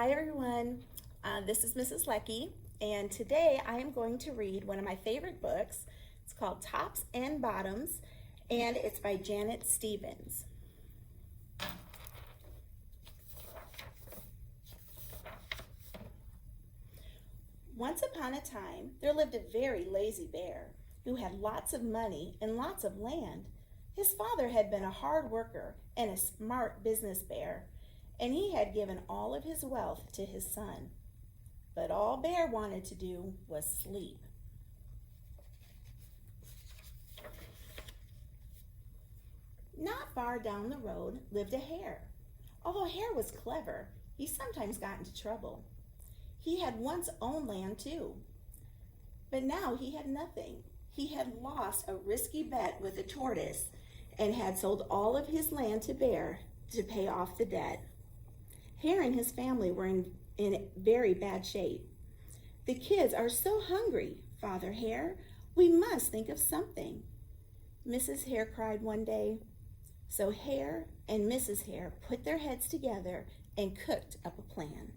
Hi everyone, this is Mrs. Leckie, and today I am going to read one of my favorite books. It's called Tops and Bottoms, and it's by Janet Stevens. Once upon a time, there lived a very lazy bear who had lots of money and lots of land. His father had been a hard worker and a smart business bear, and he had given all of his wealth to his son. But all Bear wanted to do was sleep. Not far down the road lived a hare. Although Hare was clever, he sometimes got into trouble. He had once owned land too, but now he had nothing. He had lost a risky bet with a tortoise and had sold all of his land to Bear to pay off the debt. Hare and his family were in very bad shape. "The kids are so hungry, Father Hare. We must think of something," Mrs. Hare cried one day. So Hare and Mrs. Hare put their heads together and cooked up a plan.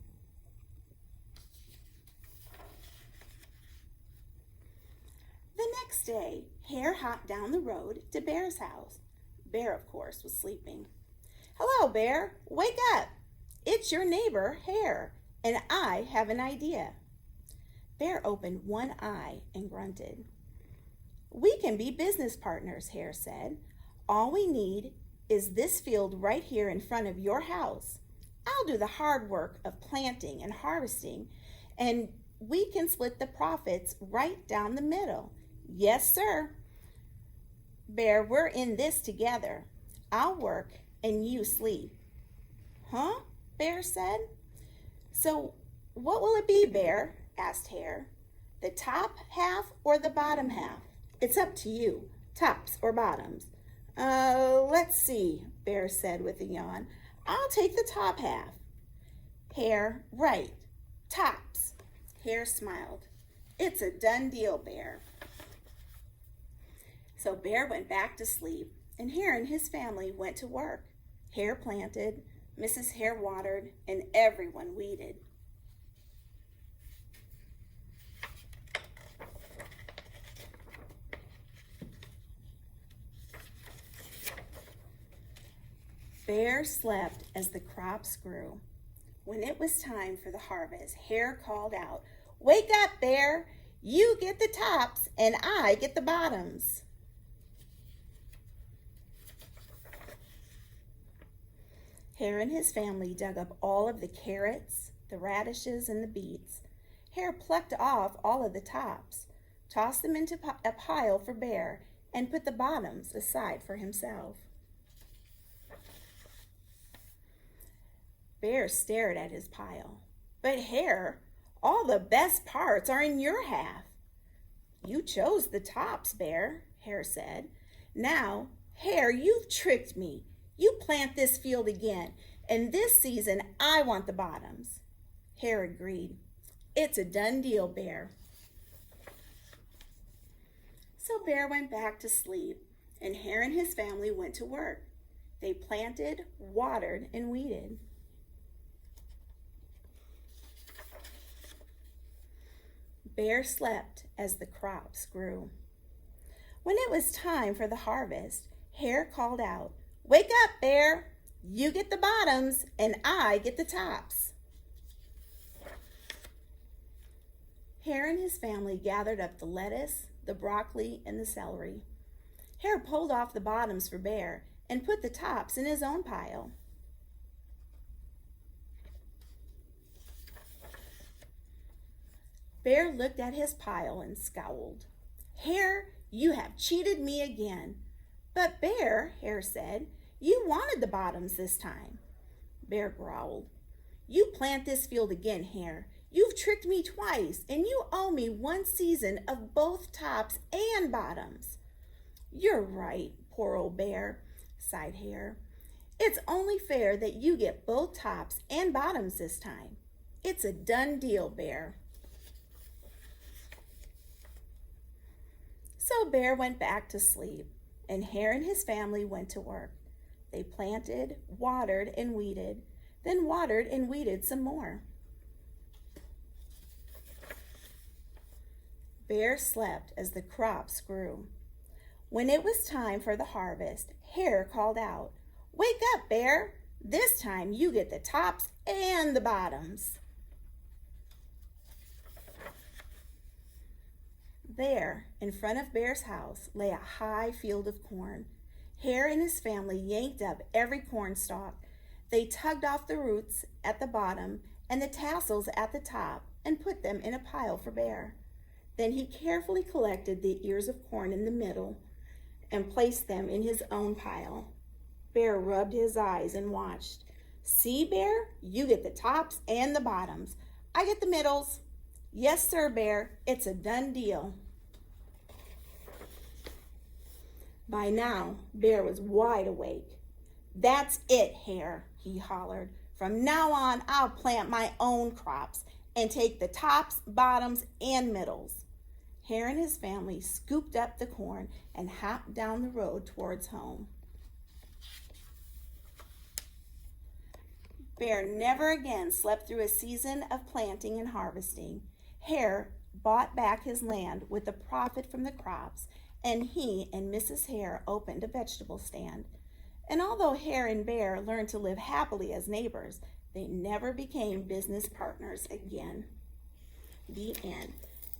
The next day, Hare hopped down the road to Bear's house. Bear, of course, was sleeping. "Hello, Bear. Wake up. It's your neighbor, Hare, and I have an idea." Bear opened one eye and grunted. "We can be business partners," Hare said. "All we need is this field right here in front of your house. I'll do the hard work of planting and harvesting, and we can split the profits right down the middle." "Yes, sir." "Bear, we're in this together. I'll work and you sleep." "Huh?" Bear said. "So what will it be, Bear?" asked Hare. "The top half or the bottom half? It's up to you, tops or bottoms." Let's see," Bear said with a yawn. "I'll take the top half." "Hare, right, tops." Hare smiled. "It's a done deal, Bear." So Bear went back to sleep, and Hare and his family went to work. Hare planted, Mrs. Hare watered, and everyone weeded. Bear slept as the crops grew. When it was time for the harvest, Hare called out, "Wake up, Bear! You get the tops and I get the bottoms." Hare and his family dug up all of the carrots, the radishes, and the beets. Hare plucked off all of the tops, tossed them into a pile for Bear, and put the bottoms aside for himself. Bear stared at his pile. "But Hare, all the best parts are in your half." "You chose the tops, Bear," Hare said. "Now, Hare, you've tricked me. You plant this field again, and this season I want the bottoms." Hare agreed. "It's a done deal, Bear." So Bear went back to sleep, and Hare and his family went to work. They planted, watered, and weeded. Bear slept as the crops grew. When it was time for the harvest, Hare called out, "Wake up, Bear! You get the bottoms and I get the tops." Hare and his family gathered up the lettuce, the broccoli, and the celery. Hare pulled off the bottoms for Bear and put the tops in his own pile. Bear looked at his pile and scowled. "Hare, you have cheated me again." "But Bear," Hare said, "you wanted the bottoms this time." Bear growled. "You plant this field again, Hare. You've tricked me twice, and you owe me one season of both tops and bottoms." "You're right, poor old Bear," sighed Hare. "It's only fair that you get both tops and bottoms this time. It's a done deal, Bear." So Bear went back to sleep, and Hare and his family went to work. They planted, watered, and weeded, then watered and weeded some more. Bear slept as the crops grew. When it was time for the harvest, Hare called out, "Wake up, Bear! This time you get the tops and the bottoms." There, in front of Bear's house, lay a high field of corn. Hare and his family yanked up every corn stalk. They tugged off the roots at the bottom and the tassels at the top and put them in a pile for Bear. Then he carefully collected the ears of corn in the middle and placed them in his own pile. Bear rubbed his eyes and watched. "See, Bear, you get the tops and the bottoms. I get the middles." "Yes, sir, Bear, it's a done deal." By now, Bear was wide awake. "That's it, Hare," he hollered. "From now on, I'll plant my own crops and take the tops, bottoms, and middles." Hare and his family scooped up the corn and hopped down the road towards home. Bear never again slept through a season of planting and harvesting. Hare bought back his land with the profit from the crops, and he and Mrs. Hare opened a vegetable stand. And although Hare and Bear learned to live happily as neighbors, they never became business partners again. The end.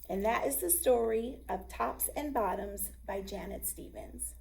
And that is the story of Tops and Bottoms by Janet Stevens.